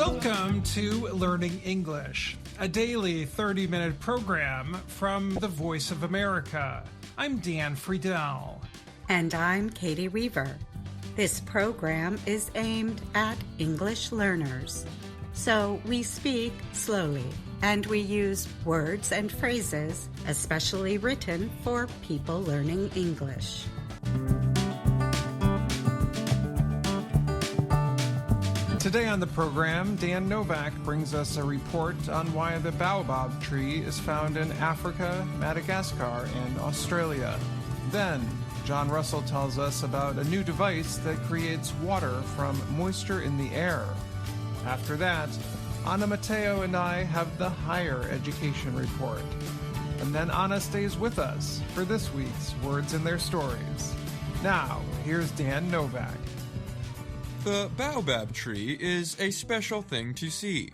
Welcome to Learning English, a daily 30-minute program from the Voice of America. I'm Dan Friedel. And I'm Katie Weaver. This program is aimed at English learners. So we speak slowly, and we use words and phrases especially written for people learning English. Today on the program, Dan Novak brings us a report on why the baobab tree is found in Africa, Madagascar, and Australia. Then, John Russell tells us about a new device that creates water from moisture in the air. After that, Anna Mateo and I have the Higher Education Report. And then Anna stays with us for this week's Words and Their Stories. Now, here's Dan Novak. The baobab tree is a special thing to see.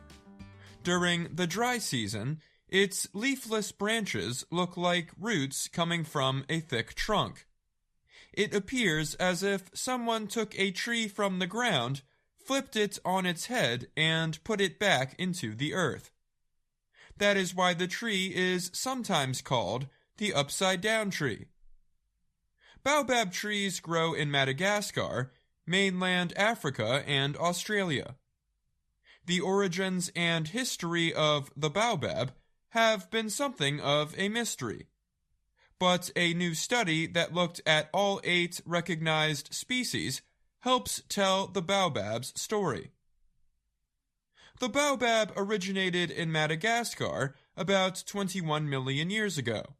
During the dry season, its leafless branches look like roots coming from a thick trunk. It appears as if someone took a tree from the ground, flipped it on its head, and put it back into the earth. That is why the tree is sometimes called the upside-down tree. Baobab trees grow in Madagascar, mainland Africa, and Australia. The origins and history of the baobab have been something of a mystery, but a new study that looked at all 8 recognized species helps tell the baobab's story. The baobab originated in Madagascar about 21 million years ago.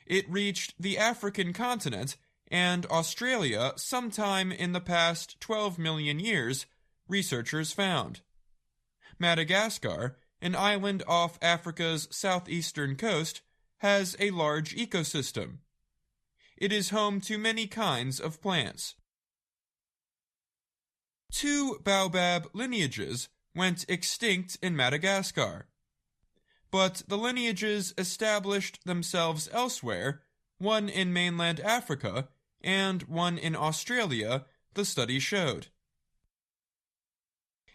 It reached the African continent and Australia sometime in the past 12 million years, researchers found. Madagascar, an island off Africa's southeastern coast, has a large ecosystem. It is home to many kinds of plants. 2 baobab lineages went extinct in Madagascar, but the lineages established themselves elsewhere, one in mainland Africa and one in Australia, the study showed.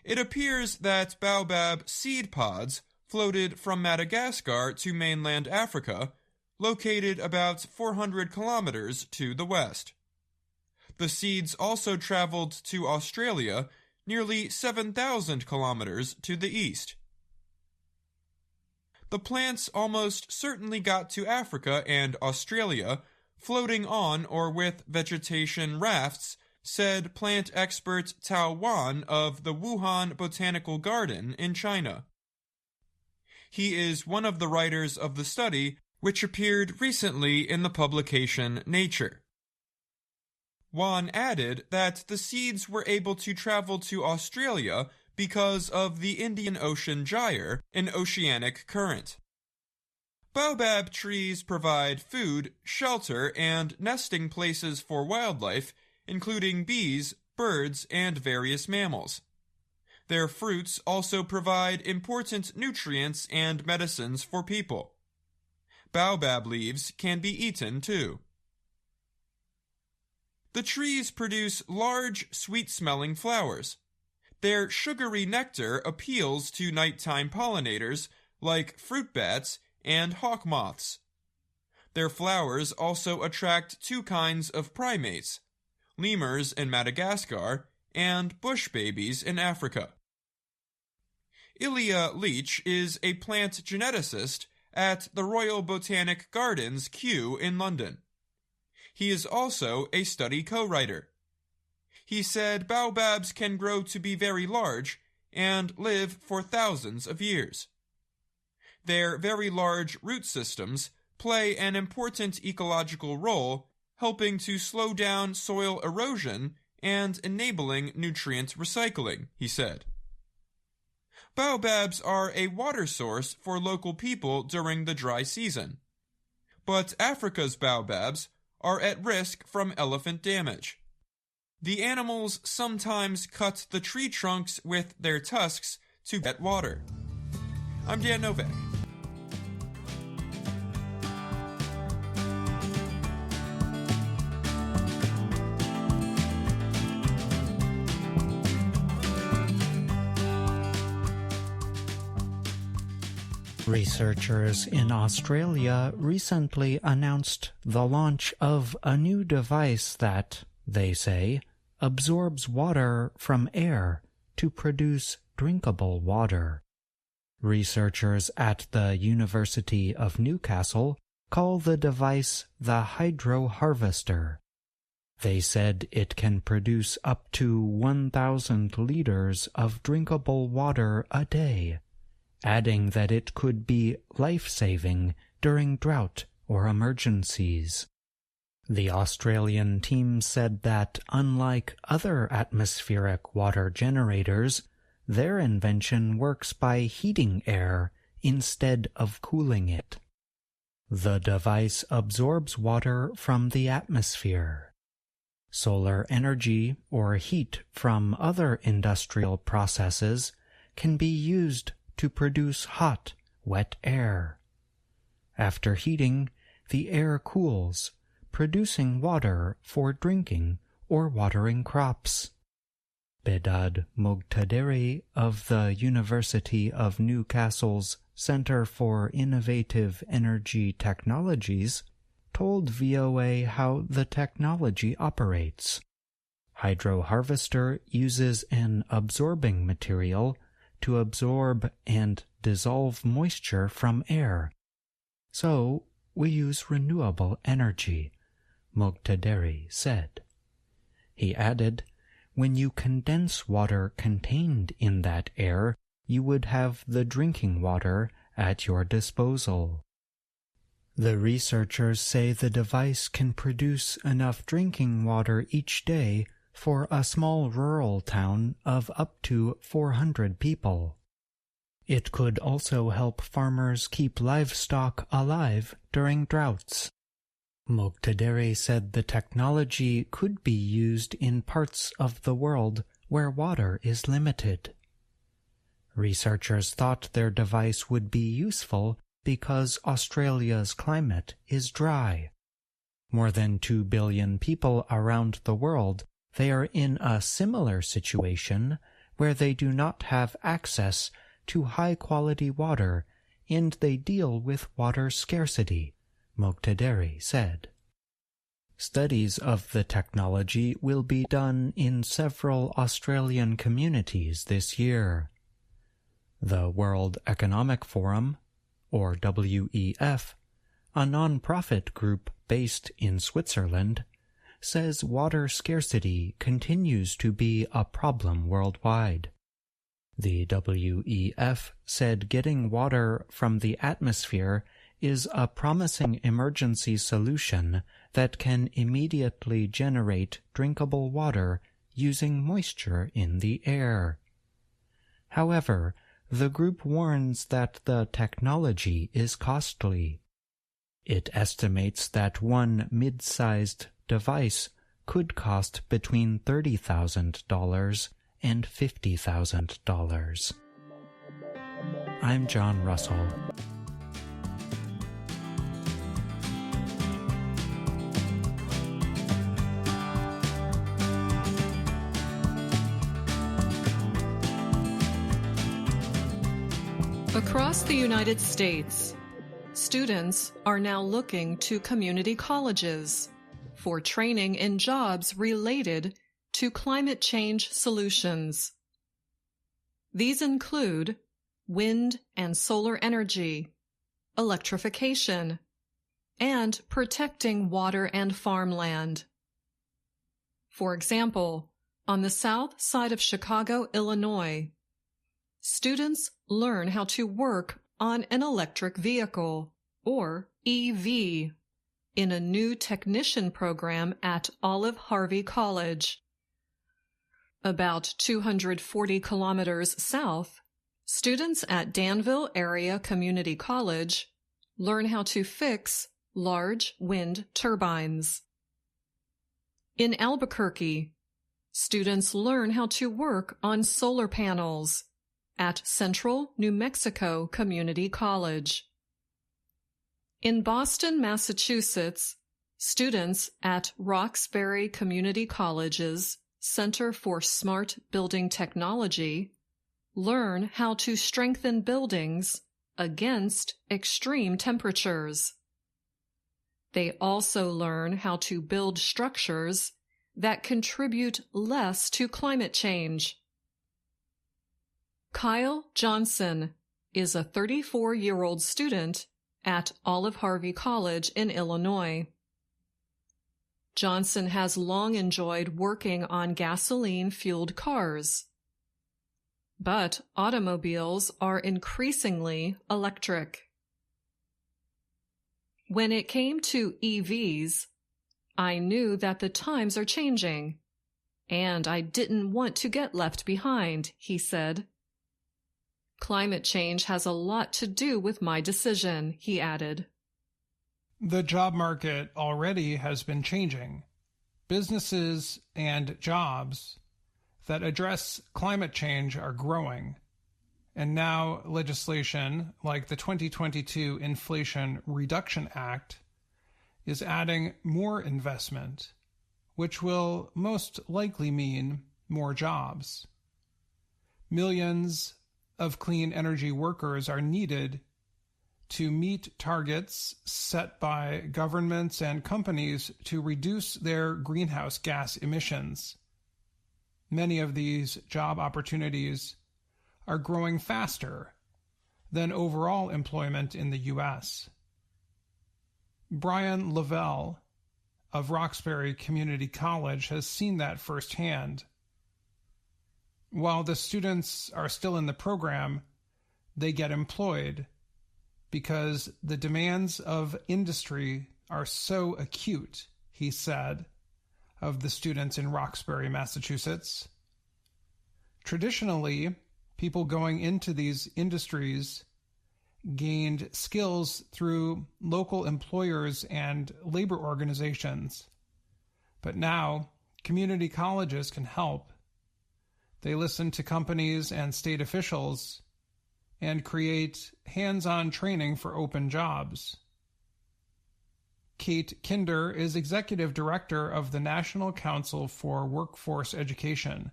It appears that baobab seed pods floated from Madagascar to mainland Africa, located about 400 kilometers to the west. The seeds also traveled to Australia, nearly 7,000 kilometers to the east. The plants almost certainly got to Africa and Australia, floating on or with vegetation rafts, said plant expert Tao Wan of the Wuhan Botanical Garden in China. He is one of the writers of the study, which appeared recently in the publication Nature. Wan added that the seeds were able to travel to Australia because of the Indian Ocean gyre, an oceanic current. Baobab trees provide food, shelter, and nesting places for wildlife, including bees, birds, and various mammals. Their fruits also provide important nutrients and medicines for people. Baobab leaves can be eaten too. The trees produce large, sweet-smelling flowers. Their sugary nectar appeals to nighttime pollinators like fruit bats and hawk moths. Their flowers also attract 2 kinds of primates, lemurs in Madagascar and bush babies in Africa. Ilya Leach is a plant geneticist at the Royal Botanic Gardens, Kew in London. He is also a study co-writer. He said baobabs can grow to be very large and live for thousands of years. Their very large root systems play an important ecological role, helping to slow down soil erosion and enabling nutrient recycling, he said. Baobabs are a water source for local people during the dry season. But Africa's baobabs are at risk from elephant damage. The animals sometimes cut the tree trunks with their tusks to get water. I'm Dan Novak. Researchers in Australia recently announced the launch of a new device that, they say, absorbs water from air to produce drinkable water. Researchers at the University of Newcastle call the device the hydro harvester. They said it can produce up to 1,000 liters of drinkable water a day, adding that it could be life-saving during drought or emergencies. The Australian team said that, unlike other atmospheric water generators, their invention works by heating air instead of cooling it. The device absorbs water from the atmosphere. Solar energy or heat from other industrial processes can be used to produce hot, wet air. After heating, the air cools, producing water for drinking or watering crops. Bedad Mogtaderi of the University of Newcastle's Center for Innovative Energy Technologies told VOA how the technology operates. Hydro Harvester uses an absorbing material to absorb and dissolve moisture from air. So, we use renewable energy, Mogtaderi said. He added, when you condense water contained in that air, you would have the drinking water at your disposal. The researchers say the device can produce enough drinking water each day for a small rural town of up to 400 people. It could also help farmers keep livestock alive during droughts. Mogtaderi said the technology could be used in parts of the world where water is limited. Researchers thought their device would be useful because Australia's climate is dry. More than 2 billion people around the world, they are in a similar situation where they do not have access to high-quality water and they deal with water scarcity, Mogtaderi said. Studies of the technology will be done in several Australian communities this year. The World Economic Forum, or WEF, a non-profit group based in Switzerland, says water scarcity continues to be a problem worldwide. The WEF said getting water from the atmosphere is a promising emergency solution that can immediately generate drinkable water using moisture in the air. However, the group warns that the technology is costly. It estimates that one mid-sized device could cost between $30,000 and $50,000. I'm John Russell. Across the United States, students are now looking to community colleges for training in jobs related to climate change solutions. These include wind and solar energy, electrification, and protecting water and farmland. For example, on the south side of Chicago, Illinois, students learn how to work on an electric vehicle, or EV, in a new technician program at Olive Harvey College. About 240 kilometers south, students at Danville Area Community College learn how to fix large wind turbines. In Albuquerque, students learn how to work on solar panels at Central New Mexico Community College. In Boston, Massachusetts, students at Roxbury Community College's Center for Smart Building Technology learn how to strengthen buildings against extreme temperatures. They also learn how to build structures that contribute less to climate change. Kyle Johnson is a 34-year-old student at Olive Harvey College in Illinois. Johnson has long enjoyed working on gasoline-fueled cars. But automobiles are increasingly electric. When it came to EVs, I knew that the times are changing, and I didn't want to get left behind, he said. Climate change has a lot to do with my decision, he added. The job market already has been changing. Businesses and jobs that address climate change are growing. And now legislation like the 2022 Inflation Reduction Act is adding more investment, which will most likely mean more jobs. Millions of clean energy workers are needed to meet targets set by governments and companies to reduce their greenhouse gas emissions. Many of these job opportunities are growing faster than overall employment in the U.S. Brian Lavelle of Roxbury Community College has seen that firsthand. While the students are still in the program, they get employed because the demands of industry are so acute, he said, of the students in Roxbury, Massachusetts. Traditionally, people going into these industries gained skills through local employers and labor organizations. But now, community colleges can help. They listen to companies and state officials and create hands-on training for open jobs. Kate Kinder is Executive Director of the National Council for Workforce Education.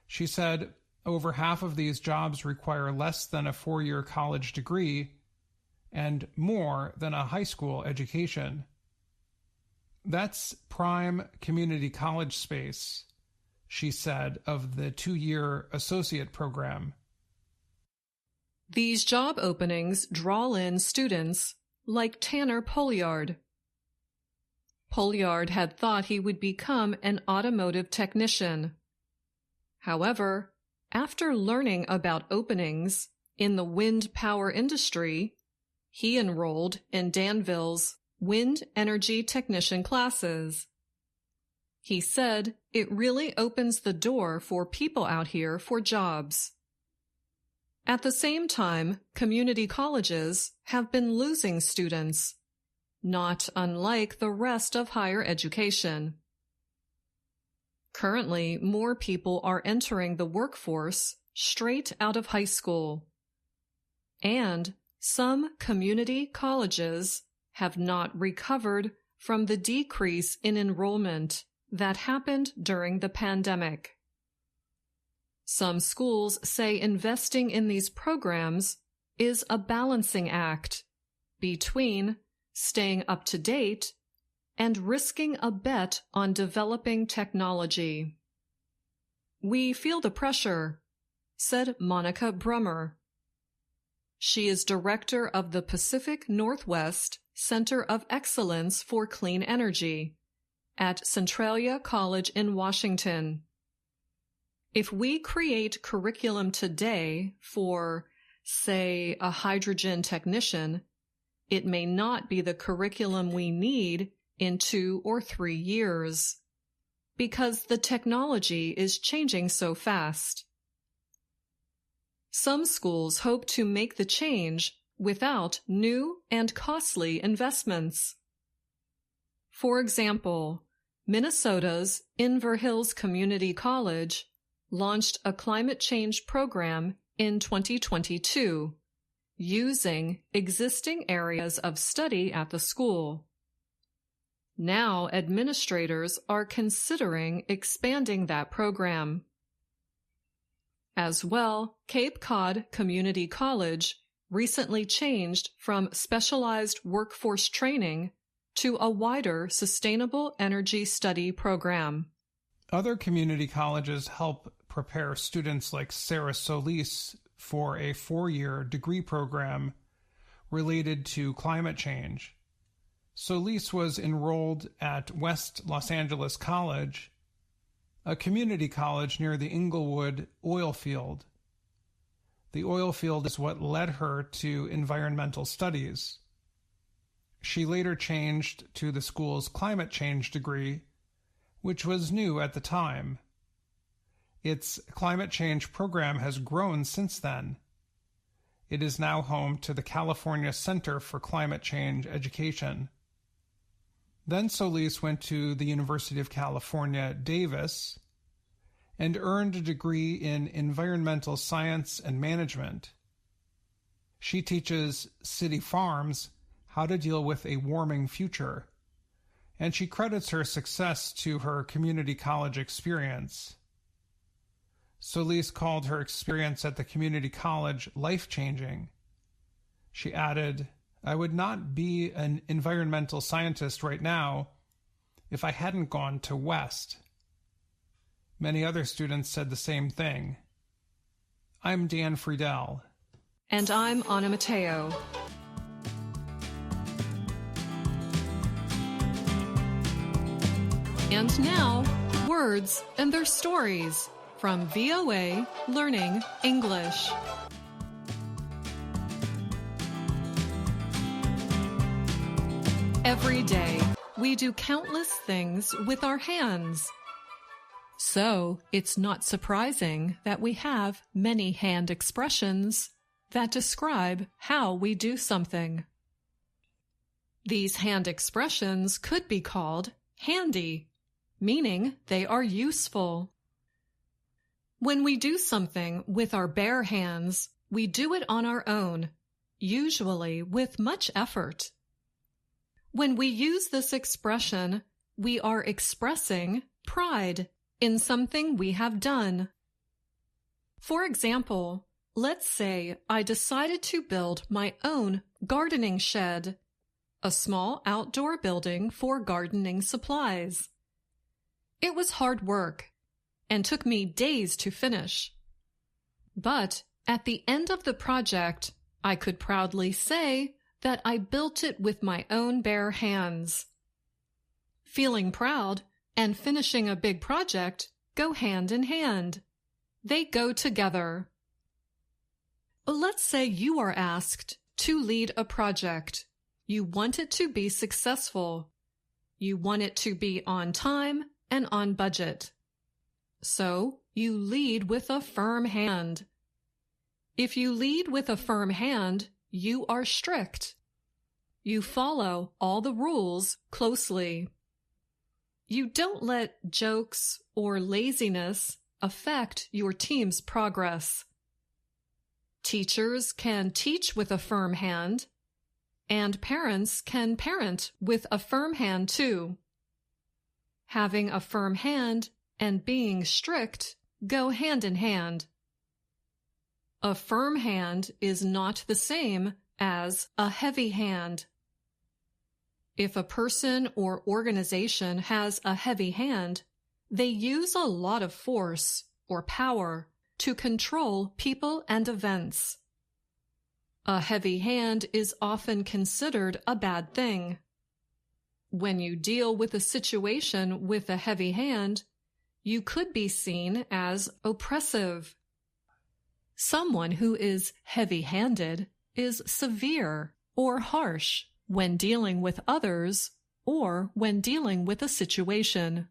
She said over half of these jobs require less than a 4-year college degree and more than a high school education. That's prime community college space, she said of the 2-year associate program. These job openings draw in students like Tanner Poliard. Poliard had thought he would become an automotive technician. However, after learning about openings in the wind power industry, he enrolled in Danville's wind energy technician classes. He said it really opens the door for people out here for jobs. At the same time, community colleges have been losing students, not unlike the rest of higher education. Currently, more people are entering the workforce straight out of high school. And some community colleges have not recovered from the decrease in enrollment that happened during the pandemic. Some schools say investing in these programs is a balancing act between staying up to date and risking a bet on developing technology. We feel the pressure, said Monica Brummer. She is director of the Pacific Northwest Center of Excellence for Clean Energy at Centralia College in Washington. If we create curriculum today for, say, a hydrogen technician, it may not be the curriculum we need in 2 or 3 years, because the technology is changing so fast. Some schools hope to make the change without new and costly investments. For example, Minnesota's Inver Hills Community College launched a climate change program in 2022, using existing areas of study at the school. Now administrators are considering expanding that program. As well, Cape Cod Community College recently changed from specialized workforce training to a wider sustainable energy study program. Other community colleges help prepare students like Sarah Solis for a 4-year degree program related to climate change. Solis was enrolled at West Los Angeles College, a community college near the Inglewood oil field. The oil field is what led her to environmental studies. She later changed to the school's climate change degree, which was new at the time. Its climate change program has grown since then. It is now home to the California Center for Climate Change Education. Then Solis went to the University of California, Davis, and earned a degree in environmental science and management. She teaches city farms how to deal with a warming future, and she credits her success to her community college experience. Solis called her experience at the community college life-changing. She added, "I would not be an environmental scientist right now if I hadn't gone to West." Many other students said the same thing. I'm Dan Friedel. And I'm Anna Mateo. And now, words and their stories from VOA Learning English. Every day, we do countless things with our hands. So, it's not surprising that we have many hand expressions that describe how we do something. These hand expressions could be called handy, meaning they are useful. When we do something with our bare hands, we do it on our own, usually with much effort. When we use this expression, we are expressing pride in something we have done. For example, let's say I decided to build my own gardening shed, a small outdoor building for gardening supplies. It was hard work and took me days to finish. But at the end of the project, I could proudly say that I built it with my own bare hands. Feeling proud and finishing a big project go hand in hand. They go together. Let's say you are asked to lead a project. You want it to be successful. You want it to be on time and on budget. So you lead with a firm hand. If you lead with a firm hand, you are strict. You follow all the rules closely. You don't let jokes or laziness affect your team's progress. Teachers can teach with a firm hand, and parents can parent with a firm hand too. Having a firm hand and being strict go hand in hand. A firm hand is not the same as a heavy hand. If a person or organization has a heavy hand, they use a lot of force or power to control people and events. A heavy hand is often considered a bad thing. When you deal with a situation with a heavy hand, you could be seen as oppressive. Someone who is heavy-handed is severe or harsh when dealing with others or when dealing with a situation.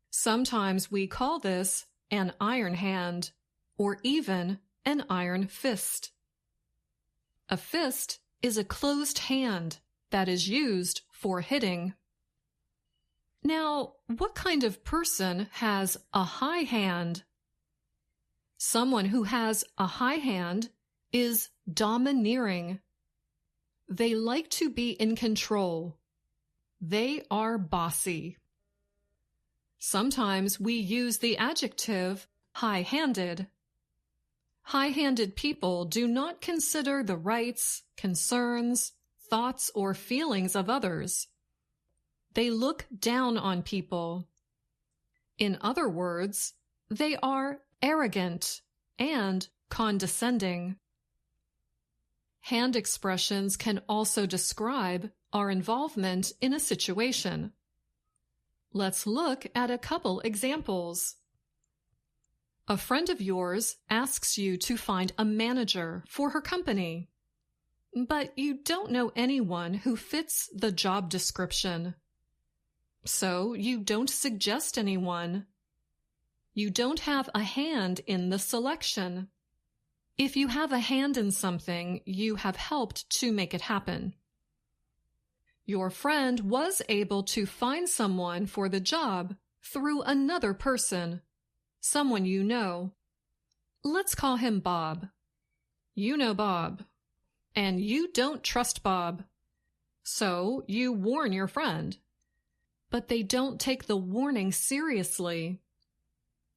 Sometimes we call this an iron hand or even an iron fist. A fist is a closed hand that is used for hitting. Now, what kind of person has a high hand? Someone who has a high hand is domineering. They like to be in control. They are bossy. Sometimes we use the adjective high-handed. High-handed people do not consider the rights, concerns, thoughts, or feelings of others. They look down on people. In other words, they are arrogant and condescending. Hand expressions can also describe our involvement in a situation. Let's look at a couple examples. A friend of yours asks you to find a manager for her company, but you don't know anyone who fits the job description. So you don't suggest anyone. You don't have a hand in the selection. If you have a hand in something, you have helped to make it happen. Your friend was able to find someone for the job through another person, someone you know. Let's call him Bob. You know Bob, and you don't trust Bob. So you warn your friend, but they don't take the warning seriously.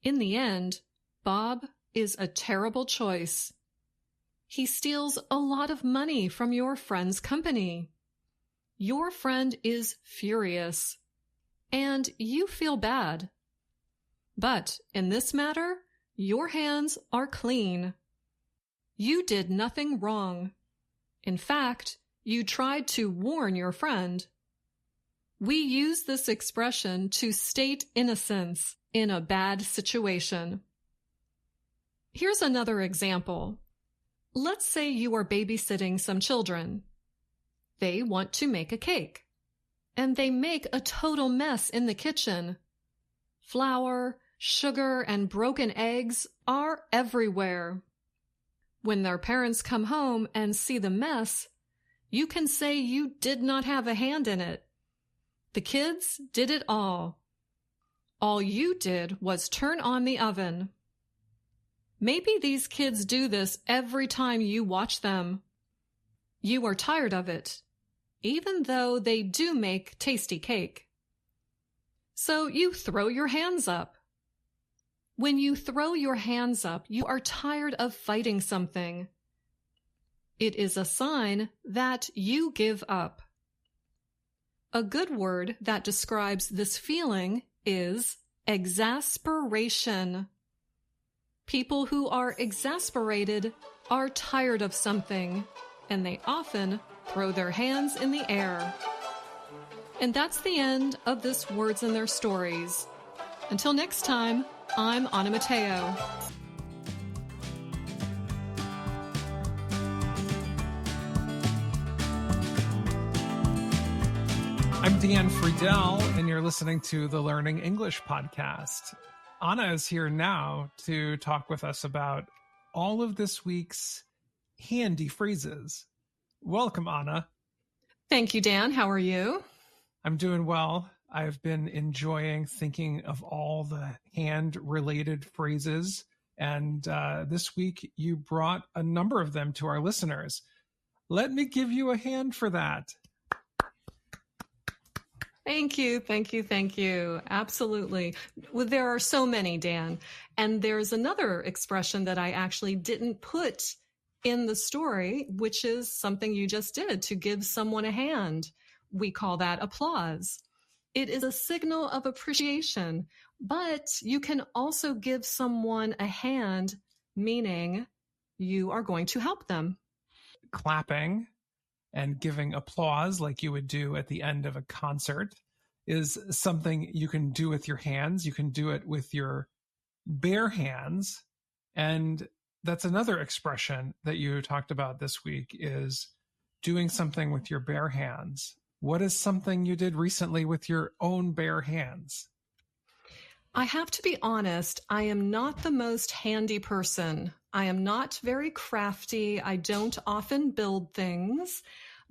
In the end, Bob is a terrible choice. He steals a lot of money from your friend's company. Your friend is furious, and you feel bad. But in this matter, your hands are clean. You did nothing wrong. In fact, you tried to warn your friend. We use this expression to state innocence in a bad situation. Here's another example. Let's say you are babysitting some children. They want to make a cake, and they make a total mess in the kitchen. Flour, sugar, and broken eggs are everywhere. When their parents come home and see the mess, you can say you did not have a hand in it. The kids did it all. All you did was turn on the oven. Maybe these kids do this every time you watch them. You are tired of it, even though they do make tasty cake. So you throw your hands up. When you throw your hands up, you are tired of fighting something. It is a sign that you give up. A good word that describes this feeling is exasperation. People who are exasperated are tired of something, and they often throw their hands in the air. And that's the end of this Words and Their Stories. Until next time, I'm Anna Mateo. I'm Dan Friedel, and you're listening to the Learning English podcast. Anna is here now to talk with us about all of this week's handy phrases. Welcome, Anna. Thank you, Dan. How are you? I'm doing well. I've been enjoying thinking of all the hand-related phrases, and this week you brought a number of them to our listeners. Let me give you a hand for that. Thank you, thank you, thank you. Absolutely. Well, there are so many, Dan. And there's another expression that I actually didn't put in the story, which is something you just did, to give someone a hand. We call that applause. It is a signal of appreciation, but you can also give someone a hand, meaning you are going to help them. Clapping and giving applause like you would do at the end of a concert is something you can do with your hands. You can do it with your bare hands. And that's another expression that you talked about this week, is doing something with your bare hands. What is something you did recently with your own bare hands? I have to be honest, I am not the most handy person. I am not very crafty. I don't often build things,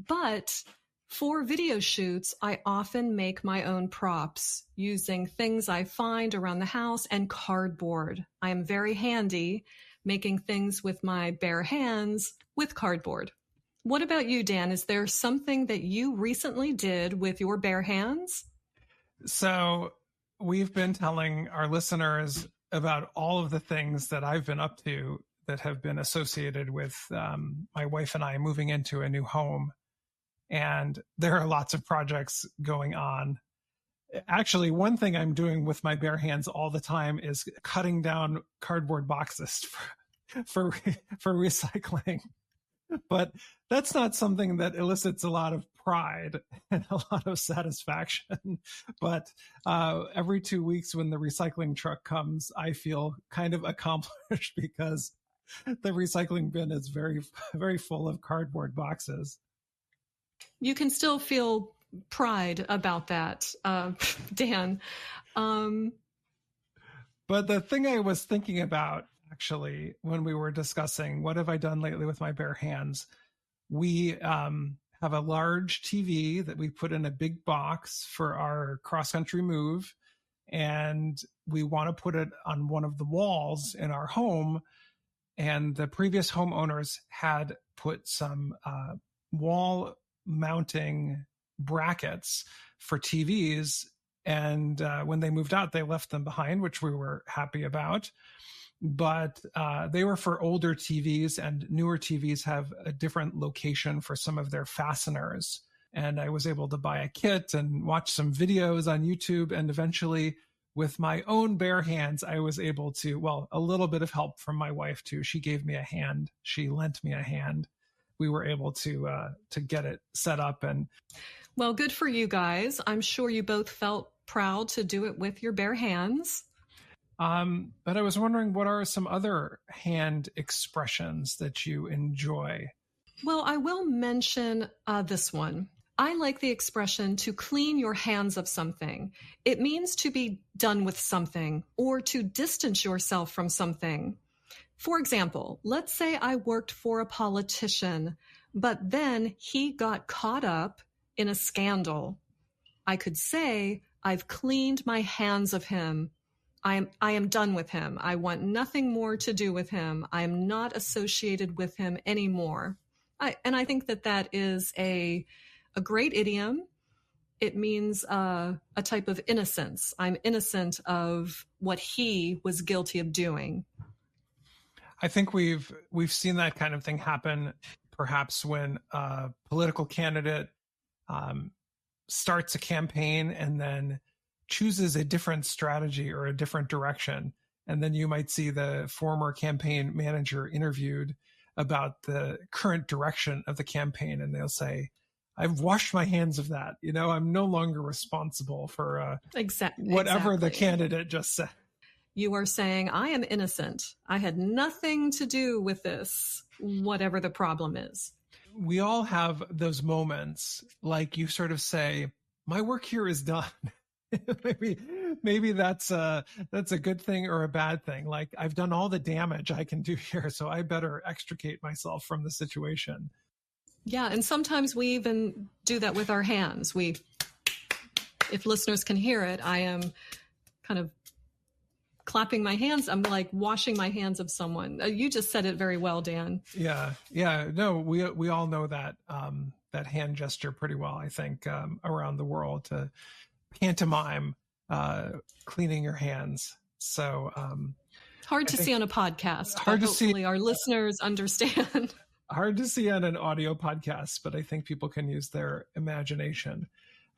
but for video shoots, I often make my own props using things I find around the house and cardboard. I am very handy making things with my bare hands with cardboard. What about you, Dan? Is there something that you recently did with your bare hands? So we've been telling our listeners about all of the things that I've been up to that have been associated with my wife and I moving into a new home. And there are lots of projects going on. Actually, one thing I'm doing with my bare hands all the time is cutting down cardboard boxes for recycling. But that's not something that elicits a lot of pride and a lot of satisfaction. But every 2 weeks when the recycling truck comes, I feel kind of accomplished because the recycling bin is very, very full of cardboard boxes. You can still feel pride about that, Dan. But the thing I was thinking about, actually, when we were discussing what have I done lately with my bare hands, we have a large TV that we put in a big box for our cross-country move, and we want to put it on one of the walls in our home. And the previous homeowners had put some wall mounting brackets for TVs. And when they moved out, they left them behind, which we were happy about. But they were for older TVs, and newer TVs have a different location for some of their fasteners. And I was able to buy a kit and watch some videos on YouTube. And eventually, with my own bare hands, I was able to, well, a little bit of help from my wife too. She gave me a hand. She lent me a hand. We were able to get it set up. And well, good for you guys. I'm sure you both felt proud to do it with your bare hands. But I was wondering, what are some other hand expressions that you enjoy? Well, I will mention this one. I like the expression to clean your hands of something. It means to be done with something or to distance yourself from something. For example, let's say I worked for a politician, but then he got caught up in a scandal. I could say, I've cleaned my hands of him. I am done with him. I want nothing more to do with him. I am not associated with him anymore. I think that is a great idiom. It means a type of innocence. I'm innocent of what he was guilty of doing. I think we've seen that kind of thing happen perhaps when a political candidate starts a campaign and then chooses a different strategy or a different direction. And then you might see the former campaign manager interviewed about the current direction of the campaign. And they'll say, I've washed my hands of that. You know, I'm no longer responsible for whatever the candidate just said. You are saying, I am innocent. I had nothing to do with this, whatever the problem is. We all have those moments, like you sort of say, my work here is done. maybe that's a good thing or a bad thing. Like, I've done all the damage I can do here, so I better extricate myself from the situation. Yeah, and sometimes we even do that with our hands. If listeners can hear it, I am kind of clapping my hands. I'm like washing my hands of someone. You just said it very well, Dan. Yeah. No, we all know that that hand gesture pretty well, I think, around the world, to pantomime cleaning your hands. So hard to see on a podcast. Hard to see. Our listeners understand. Hard to see on an audio podcast, but I think people can use their imagination.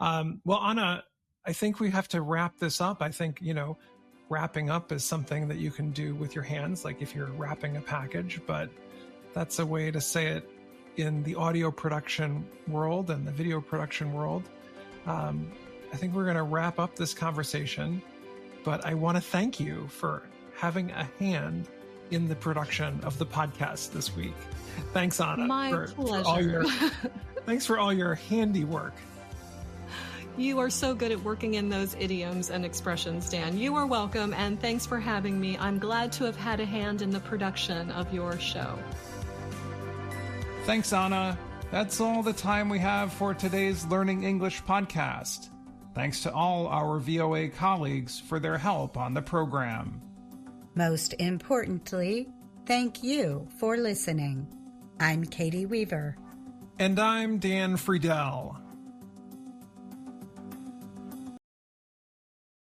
Well, Anna, I think we have to wrap this up. I think, wrapping up is something that you can do with your hands, like if you're wrapping a package, but that's a way to say it in the audio production world and the video production world. I think we're going to wrap up this conversation, but I want to thank you for having a hand in the production of the podcast this week. Thanks, Anna. My pleasure. Thanks for all your handiwork. You are so good at working in those idioms and expressions, Dan. You are welcome, and thanks for having me. I'm glad to have had a hand in the production of your show. Thanks, Anna. That's all the time we have for today's Learning English podcast. Thanks to all our VOA colleagues for their help on the program. Most importantly, thank you for listening. I'm Katie Weaver. And I'm Dan Friedel.